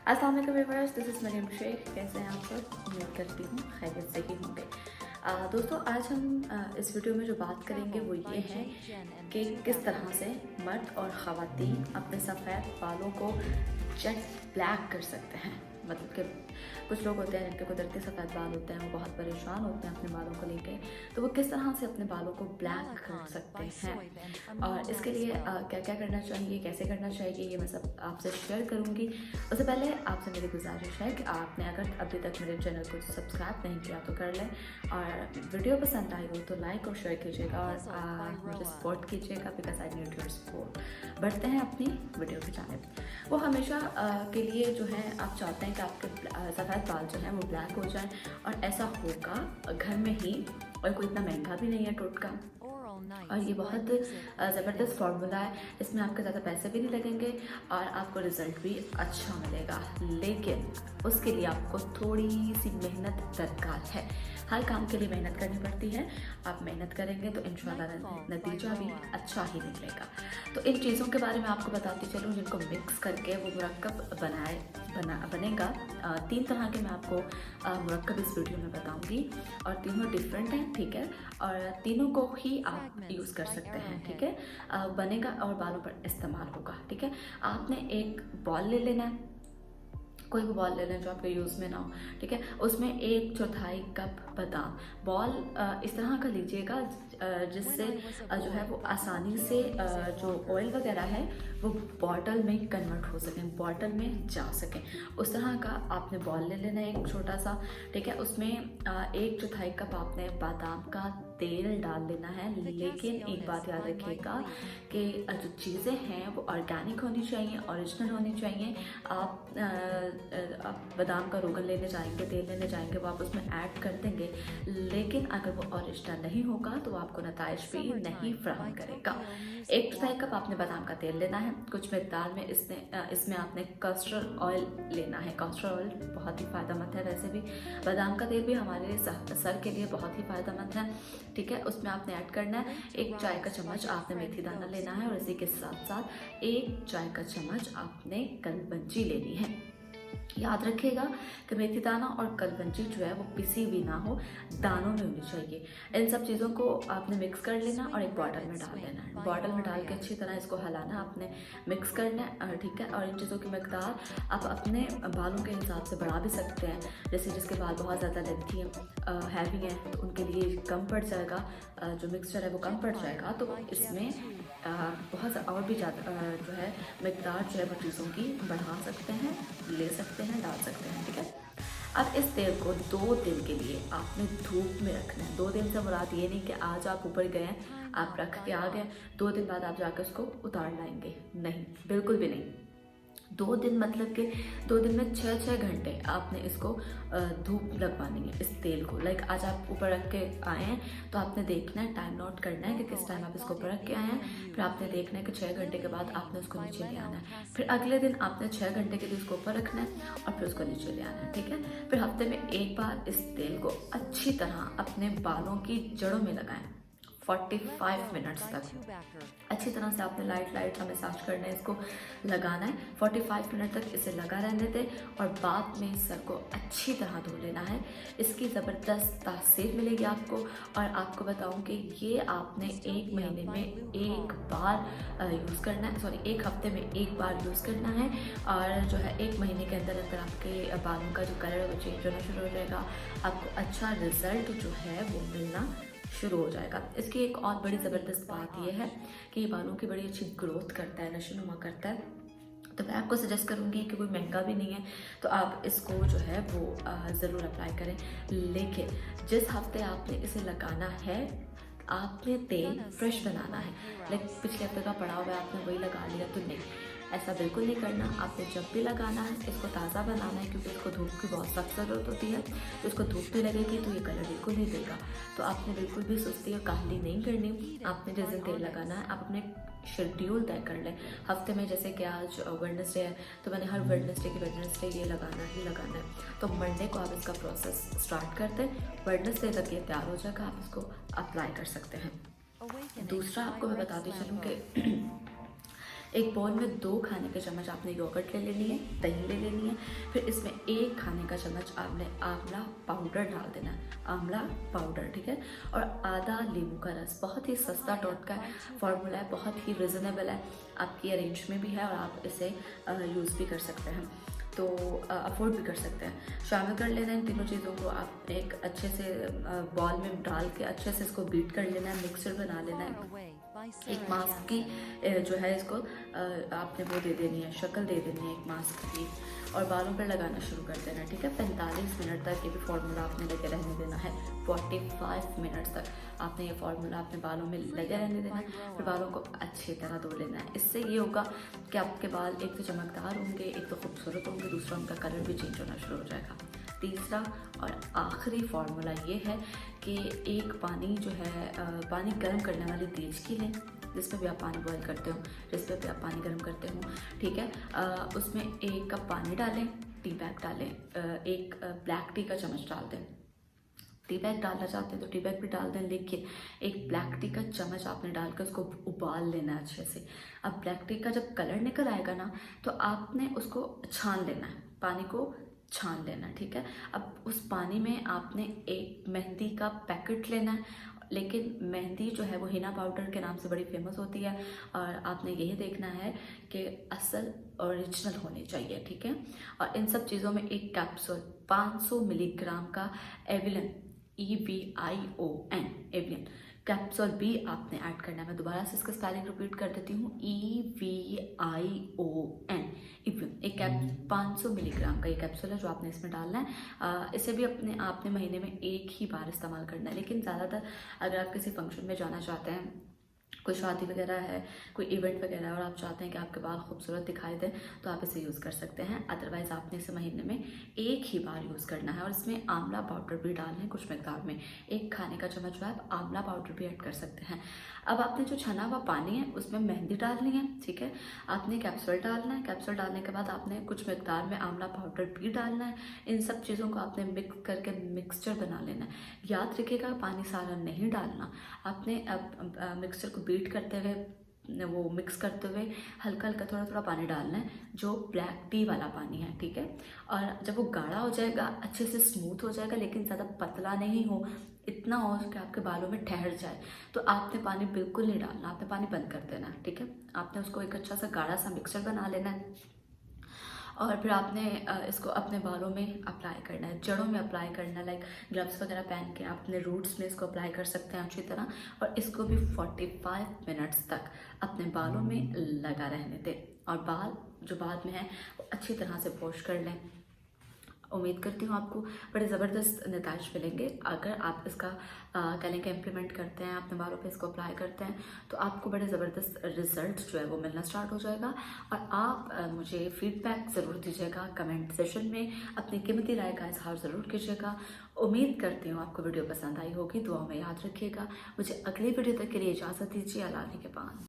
अस्सलाम वालेकुम viewers, this is Mariyam Shaikh. कैसे हैं आप सब? उम्मीद करती हूँ खैरियत से ही होंगे। दोस्तों, आज हम इस वीडियो में जो बात करेंगे वो ये है कि किस तरह से मर्द और ख़वातीन अपने सफ़ेद बालों को जेट ब्लैक कर सकते हैं। मतलब कि कुछ लोग होते हैं जिनके कुदरती सफ़ेद बाल होते हैं, वो बहुत परेशान होते हैं अपने बालों को लेके, तो वो किस तरह से अपने बालों को ब्लैक कर सकते हैं और इसके लिए क्या क्या करना चाहिए, कैसे करना चाहिए, ये मैं सब आपसे शेयर करूँगी। उससे पहले आपसे मेरी गुजारिश है कि आपने अगर अभी तक मेरे चैनल को सब्सक्राइब नहीं किया तो कर लें, और वीडियो पसंद आई हो तो लाइक और शेयर कीजिएगा और मुझे सपोर्ट कीजिएगा, because I need your support. बढ़ते हैं अपनी वीडियो की जानिब। वो हमेशा के लिए जो है आप चाहते हैं कि आपके सफ़ेद बाल जो हैं वो ब्लैक हो जाए, और ऐसा होगा घर में ही, और कोई इतना महंगा भी नहीं है टोटका, और ये बहुत ज़बरदस्त फार्मूला है। इसमें आपके ज़्यादा पैसे भी नहीं लगेंगे और आपको रिज़ल्ट भी अच्छा मिलेगा, लेकिन उसके लिए आपको थोड़ी सी मेहनत दरकार है। हर काम के लिए मेहनत करनी पड़ती है। आप मेहनत करेंगे तो इंशाल्लाह नतीजा भी अच्छा ही निकलेगा। तो इन चीज़ों के बारे में आपको बताती चलूँ जिनको मिक्स करके वो मुरक्कब बनेगा। 3 तरह के मैं आपको मुरक्कब इस वीडियो में बताऊंगी, और तीनों डिफरेंट हैं, ठीक है, और तीनों को ही आप यूज़ कर सकते हैं, ठीक है। बनेगा और बालों पर इस्तेमाल होगा, ठीक है। आपने एक बॉल ले लेना है, कोई भी बॉल ले लें जो आपके यूज़ में ना हो, ठीक है। उसमें 1/4 कप बादाम, बॉल इस तरह का लीजिएगा जिससे जो है वो आसानी से जो ऑयल वगैरह है वो बॉटल में कन्वर्ट हो सकें, बॉटल में जा सकें। उस तरह का आपने बॉल ले लेना है एक छोटा सा, ठीक है। उसमें 1/4 कप आपने बादाम का तेल डाल लेना है, लेकिन एक बात याद रखिएगा कि जो चीज़ें हैं वो ऑर्गेनिक होनी चाहिए, ओरिजिनल होनी चाहिए। आप बादाम का रोगन लेने जाएंगे, तेल लेने जाएंगे, वो आप उसमें ऐड कर देंगे, लेकिन अगर वो ओरिजिनल नहीं होगा तो आपको नताइज भी नहीं फ्राहम करेगा। 1/4 कप आपने बादाम का तेल लेना है, कुछ मकदार में इसमें आपने कस्टर्ड ऑयल लेना है। कस्टर्ड ऑयल बहुत ही फ़ायदेमंद है, वैसे भी बादाम का तेल भी हमारे लिए सर के लिए बहुत ही फ़ायदेमंद है, ठीक है। उसमें आपने ऐड करना है 1 चाय का चम्मच आपने मेथी दाना लेना है, और इसी के साथ साथ 1 चाय का चम्मच आपने कलबंजी लेनी है। याद रखिएगा कि मेथी दाना और कलबंजी जो है वो पिसी भी ना हो, दानों में होनी चाहिए। इन सब चीज़ों को आपने मिक्स कर लेना और एक बॉटल में डाल देना है। बॉटल में डाल के अच्छी तरह इसको हिलाना, आपने मिक्स करना है, ठीक है। और इन चीज़ों की मकदार आप अपने बालों के हिसाब से बढ़ा भी सकते हैं, जैसे जिसके बाल बहुत ज़्यादा लेंथी हैं, हैवी हैं, तो उनके लिए कम पड़ जाएगा, जो मिक्सचर है वो कम पड़ जाएगा, तो इसमें बहुत और भी ज़्यादा जो है मकदार जो है वो चीज़ों की बढ़ा सकते हैं, ले सकते हैं, डाल सकते हैं, ठीक है। अब इस तेल को 2 दिन के लिए आपने धूप में रखना है। 2 दिन से मुराद ये नहीं कि आज आप ऊपर गए हैं, आप रख के आ गए, 2 दिन बाद आप जाकर उसको उतार लाएंगे, नहीं, बिल्कुल भी नहीं। 2 दिन मतलब कि 2 दिन में 6-6 घंटे आपने इसको धूप लगवानी है इस तेल को। लाइक आज आप ऊपर रख के आए हैं तो आपने देखना है, टाइम नोट करना है कि किस टाइम आप इसको ऊपर रख के आए हैं, फिर आपने देखना है कि 6 घंटे के बाद आपने उसको नीचे ले आना है, फिर अगले दिन आपने 6 घंटे के लिए उसको ऊपर रखना है और फिर उसको नीचे ले आना है, ठीक है। फिर हफ्ते में एक बार इस तेल को अच्छी तरह अपने बालों की जड़ों में लगाएं, 45 मिनट्स तक अच्छी तरह से आपने लाइट सा मसाज करना है, इसको लगाना है। 45 मिनट तक इसे लगा रहने दें, और बाद में सर को अच्छी तरह धो लेना है। इसकी ज़बरदस्त तासीर मिलेगी आपको, और आपको बताऊं कि ये आपने 1 महीने में एक बार यूज़ करना है, सॉरी 1 हफ्ते में एक बार यूज़ करना है, और जो है 1 महीने के अंदर अंदर आपके बालों का जो कलर है वो चेंज होना शुरू हो जाएगा। आपको अच्छा रिज़ल्ट जो है वो मिलना शुरू हो जाएगा। इसकी एक और बड़ी ज़बरदस्त बात यह है कि ये बालों की बड़ी अच्छी ग्रोथ करता है, नशोनुमा करता है। तो मैं आपको सजेस्ट करूँगी कि कोई महंगा भी नहीं है तो आप इसको जो है वो ज़रूर अप्लाई करें, लेकिन जिस हफ्ते आपने इसे लगाना है आपने तेल फ्रेश बनाना है। लाइक पिछले हफ्ते का पड़ा हुआ है आपने वही लगा लिया, तो नहीं, ऐसा बिल्कुल नहीं करना। आपने जब भी लगाना है इसको ताज़ा बनाना है, क्योंकि इसको धूप की बहुत सख्त ज़रूरत होती है, तो इसको धूप भी लगेगी तो ये कलर बिल्कुल नहीं देगा। तो आपने बिल्कुल भी सुस्ती और काहली नहीं करनी। आपने जिस दिन तेल लगाना है आप अपने शेड्यूल तय कर लें हफ्ते में, जैसे कि आज वेडनेसडे है तो मैंने हर वेडनेसडे ये लगाना ही लगाना है, तो मंडे को आप इसका प्रोसेस स्टार्ट कर दें, वेडनेसडे तक ये तैयार हो जाएगा, आप इसको अप्लाई कर सकते हैं। दूसरा आपको मैं बताती चलूँ कि एक बाउल में 2 खाने के चम्मच आपने योगर्ट ले लेनी है, दही ले लेनी है। फिर इसमें 1 खाने का चम्मच आपने आंवला पाउडर डाल देना है, आंवला पाउडर, ठीक है। और आधा नींबू का रस। बहुत ही सस्ता टोटका फार्मूला है, बहुत ही रिजनेबल है, आपकी अरेंज में भी है और आप इसे यूज़ भी कर सकते हैं, तो अफोर्ड भी कर सकते हैं। शामिल कर लेना है इन तीनों चीज़ों को। आप एक अच्छे से बॉल में डाल के अच्छे से इसको बीट कर लेना है, मिक्सचर बना लेना है। एक मास्क की जो है इसको आपने वो दे देनी है, शक्ल दे देनी है एक मास्क की, और बालों पर लगाना शुरू कर देना है, ठीक है। 45 मिनट तक ये भी फार्मूला आपने लगे रहने देना है। 45 मिनट तक आपने ये फार्मूला अपने बालों में लगे रहने देना है। फिर बालों को अच्छी तरह धो लेना है। इससे ये होगा कि आपके बाल एक तो चमकदार होंगे, एक तो खूबसूरत होंगे, दूसरा उनका कलर भी चेंज होना शुरू हो जाएगा। तीसरा और आखिरी फार्मूला ये है कि एक पानी जो है पानी गर्म करने वाली देचकी लें, जिसमें भी आप पानी बॉईल करते हो, जिस पे भी आप पानी गर्म करते हो, ठीक है। उसमें 1 कप पानी डालें, टी बैग डालें, एक ब्लैक टी का चम्मच डाल दें। टी बैग डालना चाहते हैं तो टी बैग भी डाल दें, लेकिन एक ब्लैक टी का चम्मच आपने डालकर उसको उबाल लेना है अच्छे से। अब ब्लैक टी का जब कलर निकल आएगा ना, तो आपने उसको छान लेना है, पानी को छान लेना है, ठीक है। अब उस पानी में आपने एक मेहंदी का पैकेट लेना है, लेकिन मेहंदी जो है वो हिना पाउडर के नाम से बड़ी फेमस होती है, और आपने यही देखना है कि असल ओरिजिनल होनी चाहिए, ठीक है। और इन सब चीज़ों में एक कैप्सूल 500 मिलीग्राम का एविलन, EVION एविलन कैप्सूल भी आपने ऐड करना है। मैं दोबारा से इसका स्पेलिंग रिपीट कर देती हूँ, EVION एविलन। एक 500 मिलीग्राम का ये कैप्सूल है जो आपने इसमें डालना है। इसे भी आपने महीने में 1 ही बार इस्तेमाल करना है, लेकिन ज़्यादातर अगर आप किसी फंक्शन में जाना चाहते हैं, कोई शादी वगैरह है, कोई इवेंट वगैरह है, और आप चाहते हैं कि आपके बाल खूबसूरत दिखाई दें, तो आप इसे यूज़ कर सकते हैं। अदरवाइज़ आपने इसे महीने में 1 ही बार यूज़ करना है। और इसमें आंवला पाउडर भी डालना है कुछ मिकदार में, 1 खाने का चम्मच जो है आप आंवला पाउडर भी ऐड कर सकते हैं। अब आपने जो छना हुआ पानी है उसमें मेहंदी डालनी है, ठीक है। आपने कैप्सूल डालना है, कैप्सूल डालने के बाद आपने कुछ मिकदार में आंवला पाउडर भी डालना है। इन सब चीज़ों को आपने मिक्स करके मिक्सचर बना लेना है। याद रखिएगा पानी सारा नहीं डालना। आपने अब मिक्सचर को बीट करते हुए, वो मिक्स करते हुए हल्का हल्का थोड़ा थोड़ा पानी डालना है, जो ब्लैक टी वाला पानी है, ठीक है। और जब वो गाढ़ा हो जाएगा, अच्छे से स्मूथ हो जाएगा, लेकिन ज़्यादा पतला नहीं हो, इतना हो कि आपके बालों में ठहर जाए, तो आपने पानी बिल्कुल नहीं डालना, आपने पानी बंद कर देना है, ठीक है। आपने उसको एक अच्छा सा गाढ़ा सा मिक्सचर बना लेना है, और फिर आपने इसको अपने बालों में अप्लाई करना है, जड़ों में अप्लाई करना है। लाइक ग्लव्स वगैरह पहन के आप अपने रूट्स में इसको अप्लाई कर सकते हैं अच्छी तरह, और इसको भी 45 मिनट्स तक अपने बालों में लगा रहने दें, और बाल जो बाद में है वो अच्छी तरह से वॉश कर लें। उम्मीद करती हूँ आपको बड़े ज़बरदस्त नतीजे मिलेंगे अगर आप इसका कहने का इम्प्लीमेंट करते हैं, अपने बालों पे इसको अप्लाई करते हैं, तो आपको बड़े ज़बरदस्त रिजल्ट जो है वो मिलना स्टार्ट हो जाएगा। और आप मुझे फीडबैक ज़रूर दीजिएगा कमेंट सेशन में, अपनी कीमती राय का इजहार ज़रूर कीजिएगा। उम्मीद करती हूँ आपको वीडियो पसंद आई होगी। दुआ में याद रखिएगा। मुझे अगली वीडियो तक के लिए इजाज़त दीजिए। अल्लाह के पास।